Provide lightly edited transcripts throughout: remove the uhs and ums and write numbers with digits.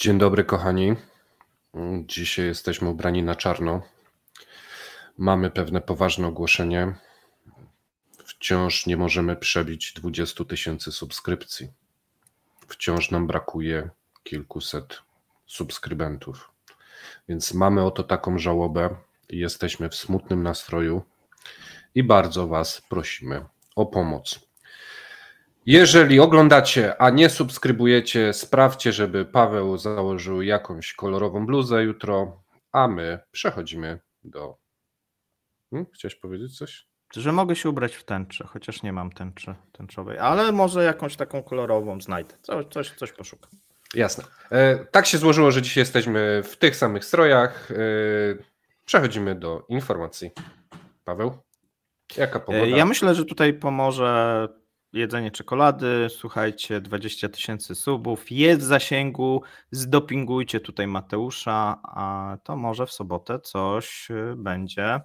Dzień dobry, kochani. Dzisiaj jesteśmy ubrani na czarno. Mamy pewne poważne ogłoszenie. Wciąż nie możemy przebić 20 000 subskrypcji. Wciąż nam brakuje kilkuset subskrybentów. Więc mamy oto taką żałobę. Jesteśmy w smutnym nastroju i bardzo Was prosimy o pomoc. Jeżeli oglądacie, a nie subskrybujecie, sprawdźcie, żeby Paweł założył jakąś kolorową bluzę jutro, a my przechodzimy do... Chciałeś powiedzieć coś? Że mogę się ubrać w tęczę, chociaż nie mam tęczowej, ale może jakąś taką kolorową znajdę, coś poszukam. Jasne. Tak się złożyło, że dzisiaj jesteśmy w tych samych strojach. Przechodzimy do informacji. Paweł, jaka pogoda? Ja myślę, że tutaj pomoże jedzenie czekolady. Słuchajcie, 20 000 subów jest w zasięgu. Zdopingujcie tutaj Mateusza, a to może w sobotę coś będzie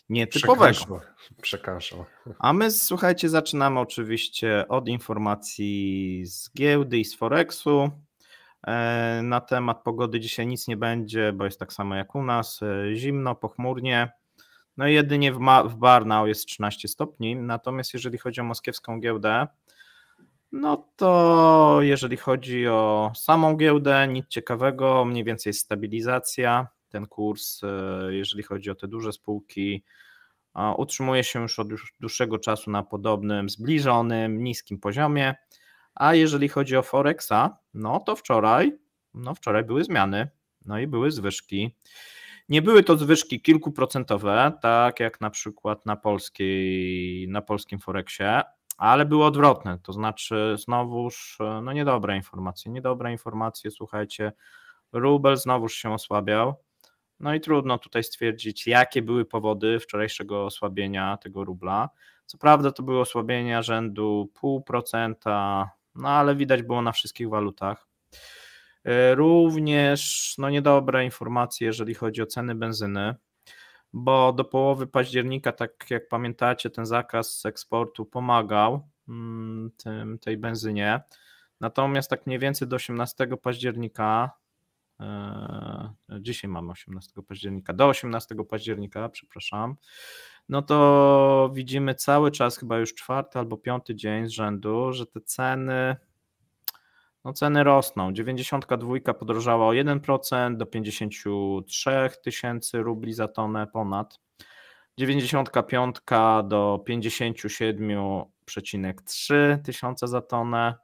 nietypowego. Przekażę. A my, słuchajcie, zaczynamy oczywiście od informacji z giełdy i z Forexu. Na temat pogody dzisiaj nic nie będzie, bo jest tak samo jak u nas, zimno, pochmurnie. No i jedynie w Barnau jest 13 stopni, natomiast jeżeli chodzi o moskiewską giełdę, no to jeżeli chodzi o samą giełdę, nic ciekawego, mniej więcej jest stabilizacja. Ten kurs, jeżeli chodzi o te duże spółki, utrzymuje się już od dłuższego czasu na podobnym, zbliżonym, niskim poziomie. A jeżeli chodzi o Forexa, no to wczoraj były zmiany, no i były zwyżki. Nie były to zwyżki kilkuprocentowe, tak jak na przykład na polskim Forexie, ale były odwrotne, to znaczy znowuż no niedobre informacje, słuchajcie, rubel znowuż się osłabiał, no i trudno tutaj stwierdzić, jakie były powody wczorajszego osłabienia tego rubla. Co prawda to były osłabienia rzędu 0,5%, no ale widać było na wszystkich walutach. Również niedobre informacje, jeżeli chodzi o ceny benzyny, bo do połowy października, tak jak pamiętacie, ten zakaz eksportu pomagał tej benzynie, natomiast tak mniej więcej do 18 października, dzisiaj mamy 18 października, do 18 października, przepraszam, no to widzimy cały czas, chyba już 4. albo 5. dzień z rzędu, że te ceny rosną. 92 podrożała o 1% do 53 000 rubli za tonę ponad. 95 do 57,3 tysiąca za tonę.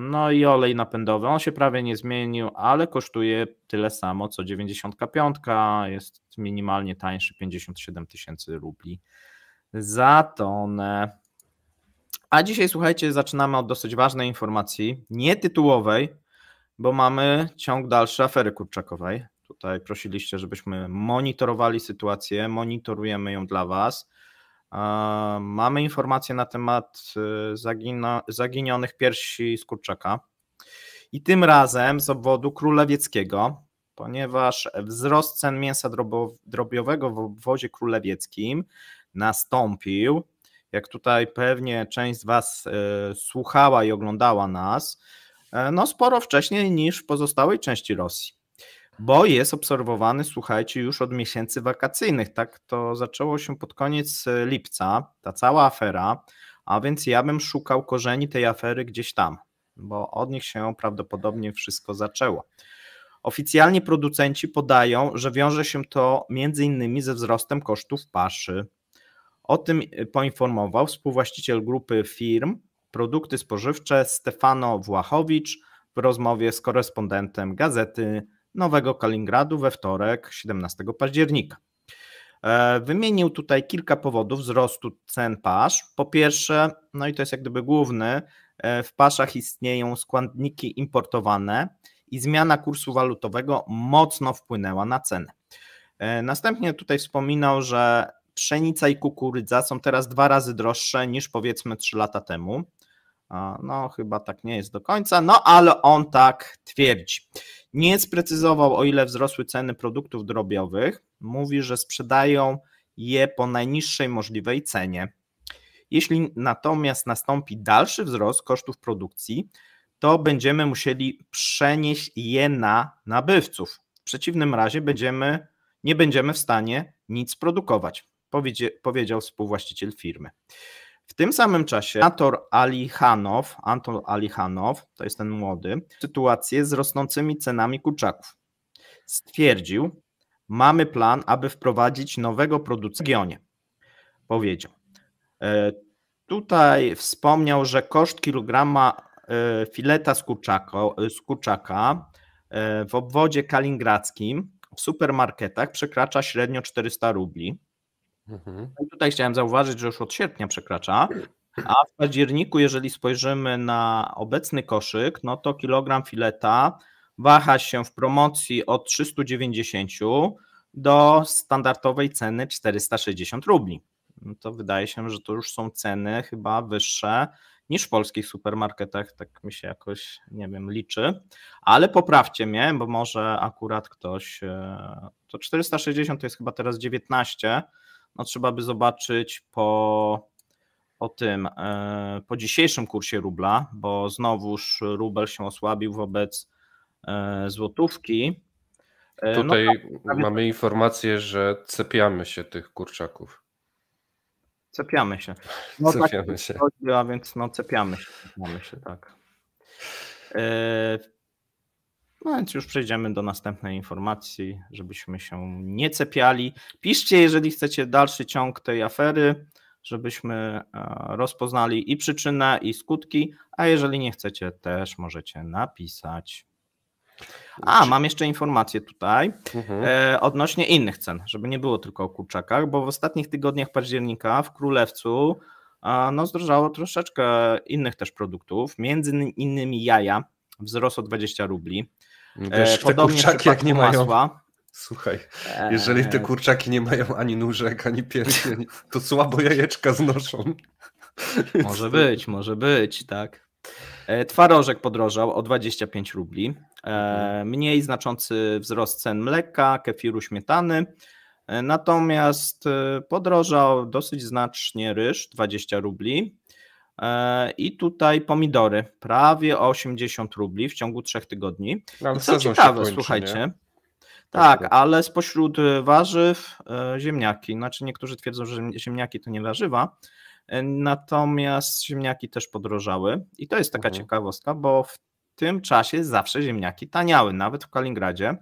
No i olej napędowy, on się prawie nie zmienił, ale kosztuje tyle samo co 95, jest minimalnie tańszy, 57 000 rubli za tonę. A dzisiaj, słuchajcie, zaczynamy od dosyć ważnej informacji, nietytułowej, bo mamy ciąg dalszy afery kurczakowej. Tutaj prosiliście, żebyśmy monitorowali sytuację, monitorujemy ją dla Was. Mamy informacje na temat zaginionych piersi z kurczaka i tym razem z obwodu królewieckiego, ponieważ wzrost cen mięsa drobiowego w obwodzie królewieckim nastąpił. Jak tutaj pewnie część z Was słuchała i oglądała nas, no sporo wcześniej niż w pozostałej części Rosji, bo jest obserwowany, słuchajcie, już od miesięcy wakacyjnych, tak to zaczęło się pod koniec lipca, ta cała afera, a więc ja bym szukał korzeni tej afery gdzieś tam, bo od nich się prawdopodobnie wszystko zaczęło. Oficjalnie producenci podają, że wiąże się to m.in. ze wzrostem kosztów paszy. O tym poinformował współwłaściciel grupy firm Produkty Spożywcze Stefano Włachowicz w rozmowie z korespondentem Gazety Nowego Kaliningradu we wtorek, 17 października. Wymienił tutaj kilka powodów wzrostu cen pasz. Po pierwsze, no i to jest jak gdyby główny, w paszach istnieją składniki importowane i zmiana kursu walutowego mocno wpłynęła na cenę. Następnie tutaj wspominał, że pszenica i kukurydza są teraz 2 razy droższe niż powiedzmy 3 lata temu. No chyba tak nie jest do końca, no ale on tak twierdzi. Nie sprecyzował, o ile wzrosły ceny produktów drobiowych. Mówi, że sprzedają je po najniższej możliwej cenie. Jeśli natomiast nastąpi dalszy wzrost kosztów produkcji, to będziemy musieli przenieść je na nabywców. W przeciwnym razie nie będziemy w stanie nic produkować, powiedział współwłaściciel firmy. W tym samym czasie Anton Alihanow, to jest ten młody, sytuację z rosnącymi cenami kurczaków. Stwierdził, mamy plan, aby wprowadzić nowego producenta w regionie. Powiedział. Tutaj wspomniał, że koszt kilograma fileta z kurczaka w obwodzie kaliningradzkim w supermarketach przekracza średnio 400 rubli. I tutaj chciałem zauważyć, że już od sierpnia przekracza, a w październiku, jeżeli spojrzymy na obecny koszyk, no to kilogram fileta waha się w promocji od 390 do standardowej ceny 460 rubli. No to wydaje się, że to już są ceny chyba wyższe niż w polskich supermarketach, tak mi się jakoś, nie wiem, liczy, ale poprawcie mnie, bo może akurat ktoś, to 460 to jest chyba teraz 19, no trzeba by zobaczyć po dzisiejszym kursie rubla, bo znowuż rubel się osłabił wobec złotówki. Tutaj mamy informację, że cepiamy się tych kurczaków. Cepiamy się. Cepiamy się. A więc cepiamy się, tak. No więc już przejdziemy do następnej informacji, żebyśmy się nie cepiali. Piszcie, jeżeli chcecie dalszy ciąg tej afery, żebyśmy rozpoznali i przyczynę, i skutki, a jeżeli nie chcecie, też możecie napisać. Mam jeszcze informację tutaj odnośnie innych cen, żeby nie było tylko o kurczakach, bo w ostatnich tygodniach października w Królewcu zdrożało troszeczkę innych też produktów, między innymi jaja, wzrost o 20 rubli. Wiesz, te kurczaki jak nie mają, słuchaj, jeżeli te kurczaki nie mają ani nóżek, ani piersi, to słabo jajeczka znoszą. Może być, tak. Twarożek podrożał o 25 rubli. Mniej znaczący wzrost cen mleka, kefiru, śmietany. Natomiast podrożał dosyć znacznie ryż, 20 rubli. I tutaj pomidory, prawie 80 rubli w ciągu 3 tygodni. I co ciekawe, słuchajcie, nie? Tak, ale spośród warzyw ziemniaki, znaczy niektórzy twierdzą, że ziemniaki to nie warzywa, natomiast ziemniaki też podrożały i to jest taka ciekawostka, bo w tym czasie zawsze ziemniaki taniały, nawet w Kaliningradzie.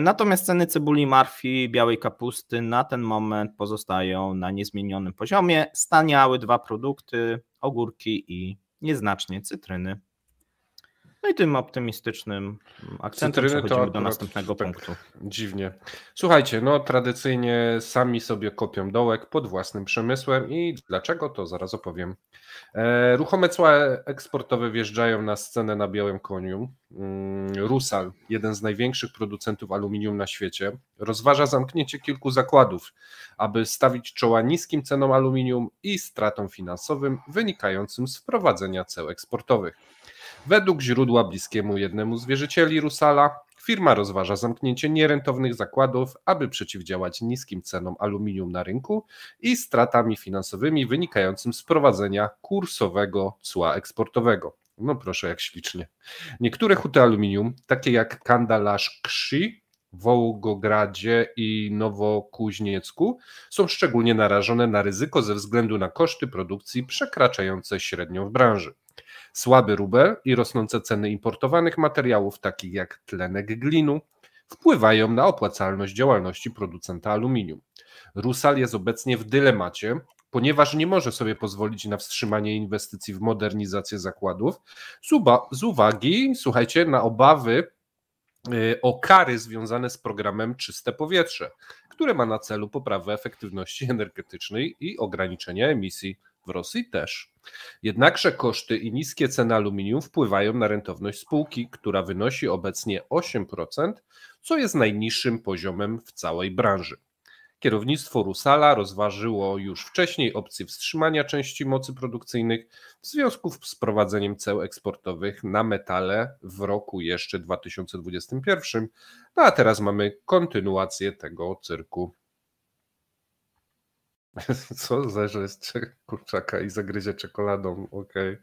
Natomiast ceny cebuli, marchwi, białej kapusty na ten moment pozostają na niezmienionym poziomie. Staniały 2 produkty, ogórki i nieznacznie cytryny. No i tym optymistycznym akcentem przechodzimy do następnego punktu. Dziwnie. Słuchajcie, tradycyjnie sami sobie kopią dołek pod własnym przemysłem i dlaczego, to zaraz opowiem. Ruchome cła eksportowe wjeżdżają na scenę na białym koniu. Rusal, jeden z największych producentów aluminium na świecie, rozważa zamknięcie kilku zakładów, aby stawić czoła niskim cenom aluminium i stratom finansowym wynikającym z wprowadzenia ceł eksportowych. Według źródła bliskiemu jednemu z wierzycieli Rusala, firma rozważa zamknięcie nierentownych zakładów, aby przeciwdziałać niskim cenom aluminium na rynku i stratami finansowymi wynikającym z wprowadzenia kursowego cła eksportowego. No proszę, jak ślicznie. Niektóre huty aluminium, takie jak Kandalasz-Krzy, w Wołgogradzie i Nowokuźniecku, są szczególnie narażone na ryzyko ze względu na koszty produkcji przekraczające średnią w branży. Słaby rubel i rosnące ceny importowanych materiałów, takich jak tlenek glinu, wpływają na opłacalność działalności producenta aluminium. Rusal jest obecnie w dylemacie, ponieważ nie może sobie pozwolić na wstrzymanie inwestycji w modernizację zakładów z uwagi, słuchajcie, na obawy o kary związane z programem Czyste Powietrze, które ma na celu poprawę efektywności energetycznej i ograniczenie emisji. W Rosji też. Jednakże koszty i niskie ceny aluminium wpływają na rentowność spółki, która wynosi obecnie 8%, co jest najniższym poziomem w całej branży. Kierownictwo Rusala rozważyło już wcześniej opcję wstrzymania części mocy produkcyjnych w związku z wprowadzeniem ceł eksportowych na metale w roku jeszcze 2021, a teraz mamy kontynuację tego cyrku. Co? Zeżre z kurczaka i zagryzie czekoladą, okej.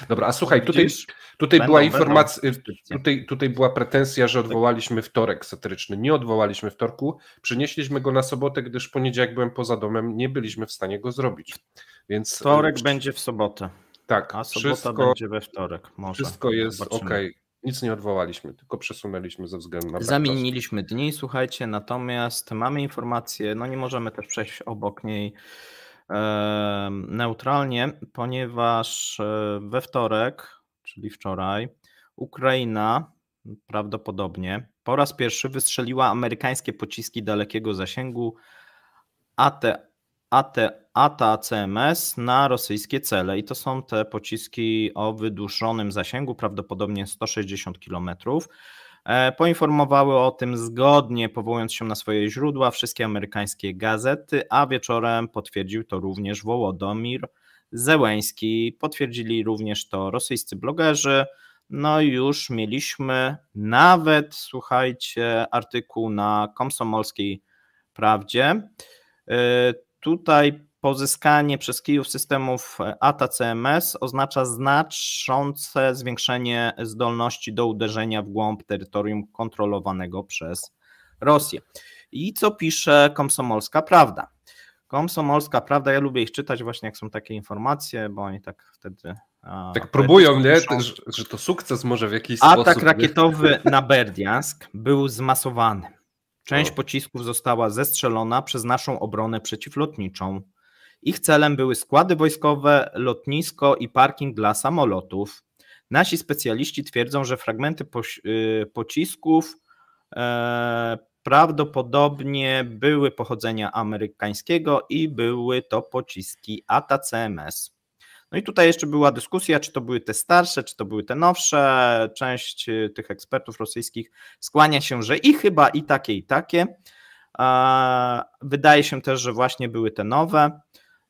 Dobra, a słuchaj, Widzisz? tutaj była informacja, instrukcje. tutaj była pretensja, że odwołaliśmy wtorek satryczny. Nie odwołaliśmy wtorku, przenieśliśmy go na sobotę, gdyż w poniedziałek byłem poza domem, nie byliśmy w stanie go zrobić. Więc Wtorek będzie w sobotę, tak, a sobota będzie we wtorek. Może. wszystko jest Zobaczymy. ok. Nic nie odwołaliśmy, tylko przesunęliśmy ze względu na brak czasu. Zamieniliśmy dni, słuchajcie, natomiast mamy informację, no nie możemy też przejść obok niej neutralnie, ponieważ we wtorek, czyli wczoraj, Ukraina prawdopodobnie po raz pierwszy wystrzeliła amerykańskie pociski dalekiego zasięgu ATACMS na rosyjskie cele i to są te pociski o wydłużonym zasięgu, prawdopodobnie 160 km. Poinformowały o tym zgodnie, powołując się na swoje źródła, wszystkie amerykańskie gazety, a wieczorem potwierdził to również Wołodomir Zełenski. Potwierdzili również to rosyjscy blogerzy. No i już mieliśmy nawet, słuchajcie, artykuł na Komsomolskiej Prawdzie. Tutaj pozyskanie przez Kijów systemów ATACMS oznacza znaczące zwiększenie zdolności do uderzenia w głąb terytorium kontrolowanego przez Rosję. I co pisze Komsomolska Prawda? Komsomolska Prawda, ja lubię ich czytać właśnie jak są takie informacje, bo oni tak wtedy... Tak próbują, nie? Że to sukces może w jakiś sposób. Atak rakietowy na Berdiansk był zmasowany. Część pocisków została zestrzelona przez naszą obronę przeciwlotniczą. Ich celem były składy wojskowe, lotnisko i parking dla samolotów. Nasi specjaliści twierdzą, że fragmenty pocisków prawdopodobnie były pochodzenia amerykańskiego i były to pociski ATACMS. No i tutaj jeszcze była dyskusja, czy to były te starsze, czy to były te nowsze. Część tych ekspertów rosyjskich skłania się, że i chyba i takie, i takie. Wydaje się też, że właśnie były te nowe.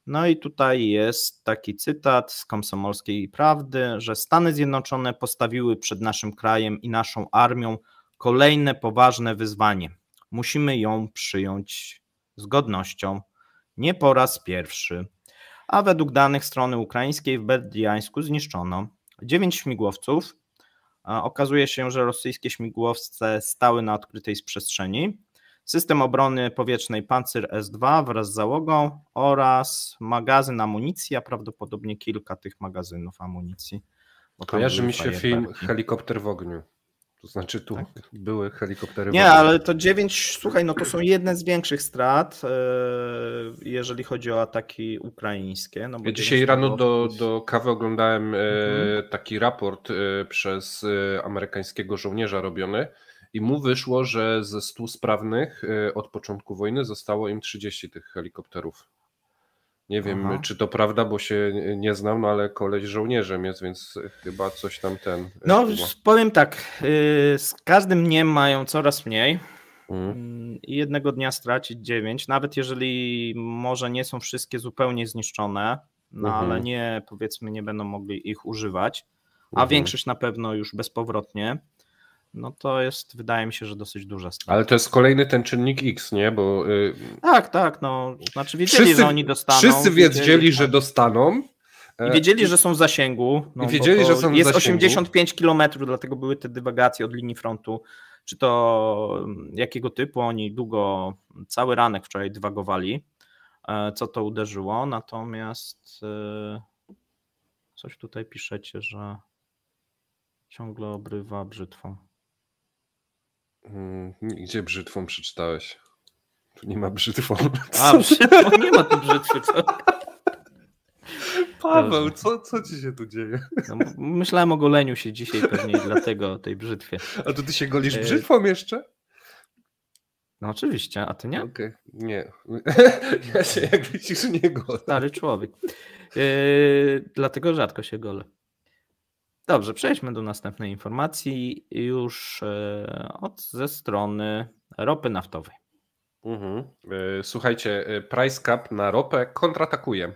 No i tutaj jest taki cytat z Komsomolskiej Prawdy, że Stany Zjednoczone postawiły przed naszym krajem i naszą armią kolejne poważne wyzwanie. Musimy ją przyjąć z godnością, nie po raz pierwszy. A według danych strony ukraińskiej w Berdiańsku zniszczono 9 śmigłowców. Okazuje się, że rosyjskie śmigłowce stały na odkrytej przestrzeni. System obrony powietrznej Pancyr S-2 wraz z załogą oraz magazyn amunicji, a prawdopodobnie kilka tych magazynów amunicji. Kojarzy mi się film Helikopter w ogniu. To znaczy tu były helikoptery w ogniu. Nie, ale to 9, słuchaj, no to są jedne z większych strat, jeżeli chodzi o ataki ukraińskie. No bo dzisiaj rano do kawy oglądałem taki raport przez amerykańskiego żołnierza robiony i mu wyszło, że ze 100 sprawnych od początku wojny zostało im 30 tych helikopterów. Nie wiem, czy to prawda, bo się nie znam, no ale koleś żołnierzem jest, więc chyba coś tam ten... No powiem tak, z każdym dniem mają coraz mniej i jednego dnia stracić 9, nawet jeżeli może nie są wszystkie zupełnie zniszczone, no ale nie, powiedzmy, nie będą mogli ich używać, a większość na pewno już bezpowrotnie. No to jest, wydaje mi się, że dosyć duża strata. Ale to jest kolejny ten czynnik X, nie? Bo tak, no znaczy wiedzieli, że oni dostaną. Wszyscy wiedzieli, że dostaną. I wiedzieli, że są w zasięgu. No, i wiedzieli, że są w jest zasięgu. 85 km, dlatego były te dywagacje od linii frontu. Czy to jakiego typu oni długo, cały ranek wczoraj dywagowali, co to uderzyło. Natomiast coś tutaj piszecie, że ciągle obrywa brzytwą. Gdzie brzytwą przeczytałeś? Tu nie ma brzytwą. Brzytwą, nie ma tu brzytwy. Co? Paweł, co ci się tu dzieje? No, myślałem o goleniu się dzisiaj pewnie dlatego o tej brzytwie. A to ty się golisz brzytwą jeszcze? No oczywiście, a ty nie? Okej, nie. Ja się, jak widzisz, nie golę. Stary człowiek. Dlatego rzadko się golę. Dobrze, przejdźmy do następnej informacji już ze strony ropy naftowej. Słuchajcie, price cap na ropę kontratakuje.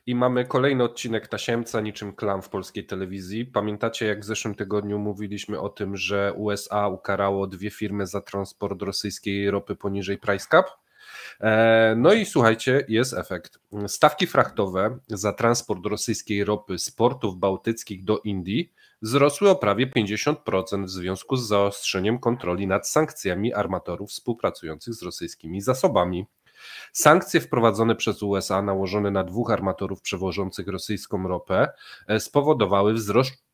I mamy kolejny odcinek Tasiemca, niczym klan w polskiej telewizji. Pamiętacie, jak w zeszłym tygodniu mówiliśmy o tym, że USA ukarało 2 firmy za transport rosyjskiej ropy poniżej price cap? No i słuchajcie, jest efekt. Stawki frachtowe za transport rosyjskiej ropy z portów bałtyckich do Indii wzrosły o prawie 50% w związku z zaostrzeniem kontroli nad sankcjami armatorów współpracujących z rosyjskimi zasobami. Sankcje wprowadzone przez USA nałożone na 2 armatorów przewożących rosyjską ropę spowodowały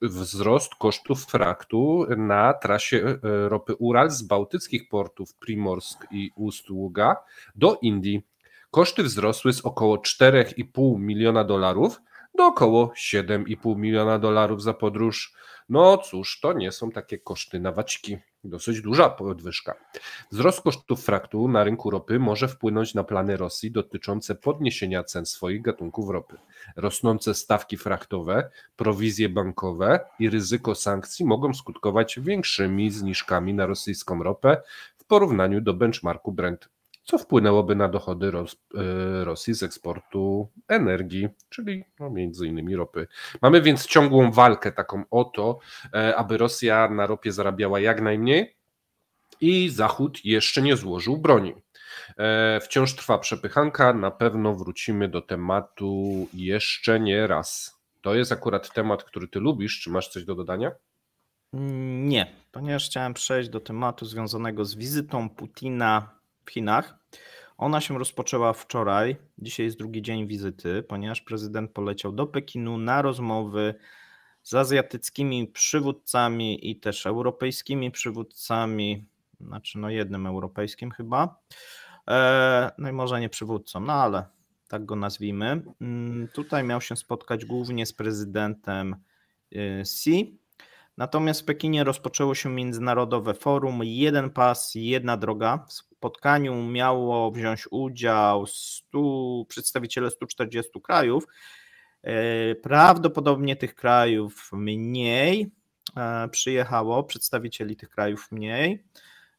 wzrost kosztów fraktu na trasie ropy Ural z bałtyckich portów Primorsk i Ust-Ługa do Indii. Koszty wzrosły z około $4,5 miliona do około $7,5 miliona za podróż. No cóż, to nie są takie koszty na waćki. Dosyć duża podwyżka. Wzrost kosztów fraktu na rynku ropy może wpłynąć na plany Rosji dotyczące podniesienia cen swoich gatunków ropy. Rosnące stawki fraktowe, prowizje bankowe i ryzyko sankcji mogą skutkować większymi zniżkami na rosyjską ropę w porównaniu do benchmarku Brent, co wpłynęłoby na dochody Rosji z eksportu energii, czyli między innymi ropy. Mamy więc ciągłą walkę taką o to, aby Rosja na ropie zarabiała jak najmniej i Zachód jeszcze nie złożył broni. Wciąż trwa przepychanka, na pewno wrócimy do tematu jeszcze nie raz. To jest akurat temat, który ty lubisz, czy masz coś do dodania? Nie, ponieważ chciałem przejść do tematu związanego z wizytą Putina w Chinach. Ona się rozpoczęła wczoraj, dzisiaj jest drugi dzień wizyty, ponieważ prezydent poleciał do Pekinu na rozmowy z azjatyckimi przywódcami i też europejskimi przywódcami, znaczy jednym europejskim chyba, no i może nie przywódcą, no ale tak go nazwijmy. Tutaj miał się spotkać głównie z prezydentem Xi. Natomiast w Pekinie rozpoczęło się międzynarodowe forum Jeden Pas, Jedna Droga. W spotkaniu miało wziąć udział przedstawiciele 140 krajów. Prawdopodobnie tych krajów mniej przyjechało, przedstawicieli tych krajów mniej.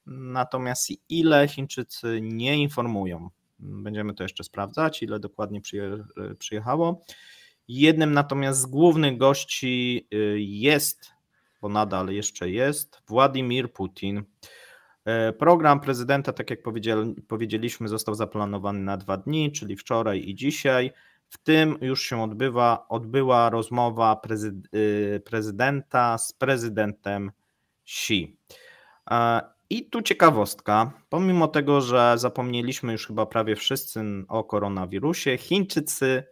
Natomiast ile Chińczycy nie informują. Będziemy to jeszcze sprawdzać, ile dokładnie przyjechało. Jednym natomiast z głównych gości jest, bo nadal jeszcze jest, Władimir Putin. Program prezydenta, tak jak powiedzieliśmy, został zaplanowany na 2 dni, czyli wczoraj i dzisiaj. W tym już się odbyła rozmowa prezydenta z prezydentem Xi. I tu ciekawostka, pomimo tego, że zapomnieliśmy już chyba prawie wszyscy o koronawirusie, Chińczycy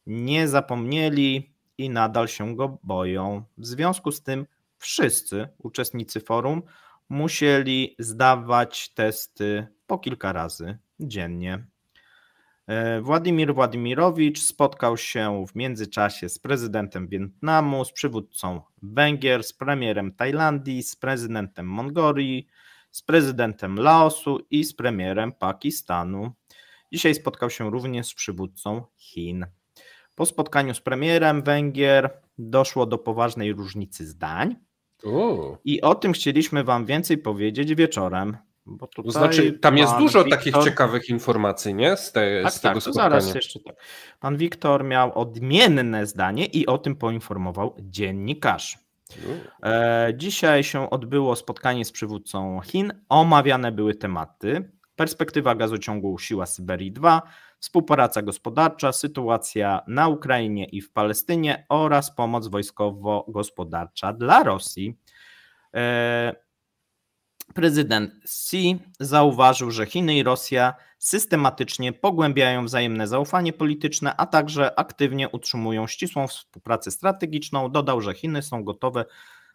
nie zapomnieli i nadal się go boją. W związku z tym wszyscy uczestnicy forum musieli zdawać testy po kilka razy dziennie. Władimir Władimirowicz spotkał się w międzyczasie z prezydentem Wietnamu, z przywódcą Węgier, z premierem Tajlandii, z prezydentem Mongolii, z prezydentem Laosu i z premierem Pakistanu. Dzisiaj spotkał się również z przywódcą Chin. Po spotkaniu z premierem Węgier doszło do poważnej różnicy zdań. I o tym chcieliśmy wam więcej powiedzieć wieczorem. Bo tutaj to znaczy, tam jest dużo takich ciekawych informacji, nie? Z tego spotkania. Zaraz jeszcze tak. Pan Wiktor miał odmienne zdanie i o tym poinformował dziennikarz. Dzisiaj się odbyło spotkanie z przywódcą Chin. Omawiane były tematy: perspektywa gazociągu Siła Syberii 2, współpraca gospodarcza, sytuacja na Ukrainie i w Palestynie oraz pomoc wojskowo-gospodarcza dla Rosji. Prezydent Xi zauważył, że Chiny i Rosja systematycznie pogłębiają wzajemne zaufanie polityczne, a także aktywnie utrzymują ścisłą współpracę strategiczną. Dodał, że Chiny są gotowe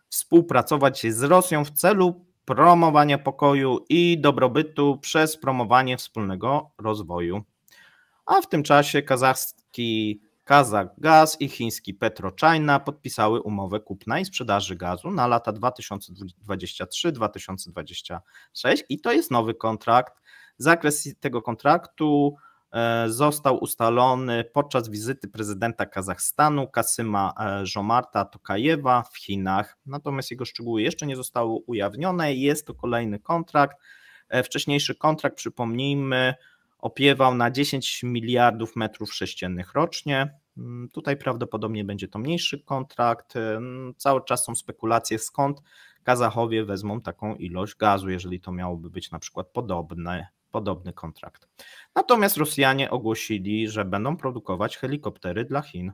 współpracować z Rosją w celu promowania pokoju i dobrobytu przez promowanie wspólnego rozwoju. A w tym czasie kazachski Kazachgaz i chiński PetroChina podpisały umowę kupna i sprzedaży gazu na lata 2023-2026 i to jest nowy kontrakt. Zakres tego kontraktu został ustalony podczas wizyty prezydenta Kazachstanu Kasyma Żomarta Tokajewa w Chinach, natomiast jego szczegóły jeszcze nie zostały ujawnione. Jest to kolejny kontrakt. Wcześniejszy kontrakt, przypomnijmy, opiewał na 10 miliardów metrów sześciennych rocznie. Tutaj prawdopodobnie będzie to mniejszy kontrakt. Cały czas są spekulacje, skąd Kazachowie wezmą taką ilość gazu, jeżeli to miałoby być na przykład podobne podobny kontrakt. Natomiast Rosjanie ogłosili, że będą produkować helikoptery dla Chin.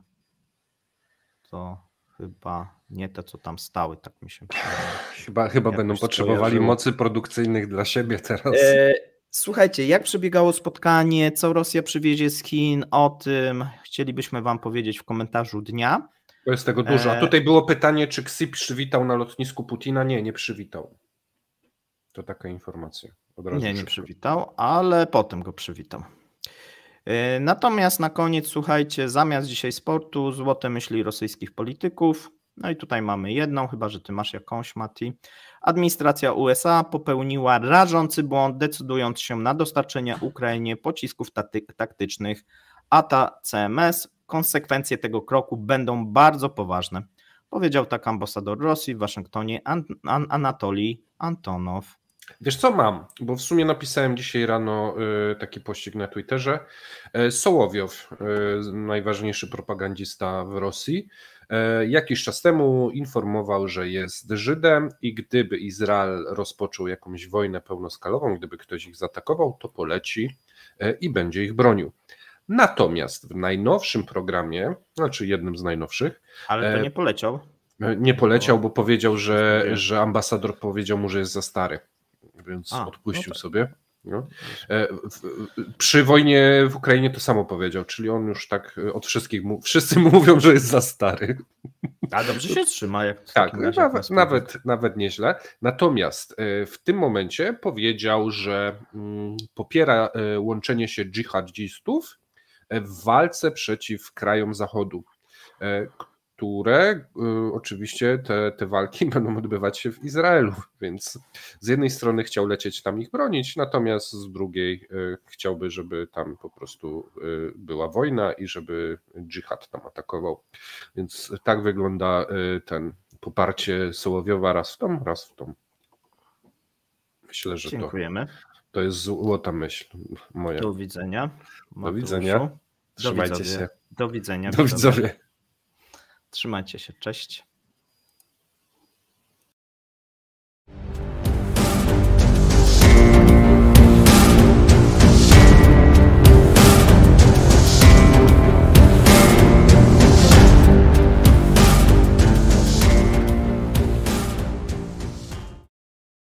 To chyba nie te, co tam stały, tak mi się przydaje. Chyba będą potrzebowali mocy produkcyjnych dla siebie teraz. Słuchajcie, jak przebiegało spotkanie, co Rosja przywiezie z Chin, o tym chcielibyśmy wam powiedzieć w komentarzu dnia. To jest tego dużo. A tutaj było pytanie, czy Ksy przywitał na lotnisku Putina? Nie przywitał. To taka informacja. Nie przywitał, ale potem go przywitał. Natomiast na koniec, słuchajcie, zamiast dzisiaj sportu, złote myśli rosyjskich polityków. No i tutaj mamy jedną, chyba że ty masz jakąś, Mati. Administracja USA popełniła rażący błąd, decydując się na dostarczenie Ukrainie pocisków taktycznych ATA-CMS. Konsekwencje tego kroku będą bardzo poważne. Powiedział tak ambasador Rosji w Waszyngtonie Anatolij Antonow. Wiesz co mam, bo w sumie napisałem dzisiaj rano taki pościg na Twitterze. Sołowiow, najważniejszy propagandista w Rosji, jakiś czas temu informował, że jest Żydem i gdyby Izrael rozpoczął jakąś wojnę pełnoskalową, gdyby ktoś ich zaatakował, to poleci i będzie ich bronił. Natomiast w najnowszym programie, znaczy jednym z najnowszych... Ale to nie poleciał. Nie poleciał, bo powiedział, że ambasador powiedział mu, że jest za stary. Więc odpuścił sobie. No. Przy wojnie w Ukrainie to samo powiedział, czyli on już tak od wszystkich, wszyscy mówią, że jest za stary. A dobrze się trzyma. Tak, nawet nieźle. Natomiast w tym momencie powiedział, że popiera łączenie się dżihadistów w walce przeciw krajom Zachodu, które oczywiście te walki będą odbywać się w Izraelu, więc z jednej strony chciał lecieć tam ich bronić, natomiast z drugiej chciałby, żeby tam po prostu była wojna i żeby dżihad tam atakował. Więc tak wygląda ten poparcie Sołowiowa raz w tą. Myślę, że dziękujemy. To jest złota myśl moja. Do widzenia. Do widzenia. Trzymajcie się. Do widzenia. Do widzowie. Trzymajcie się, cześć.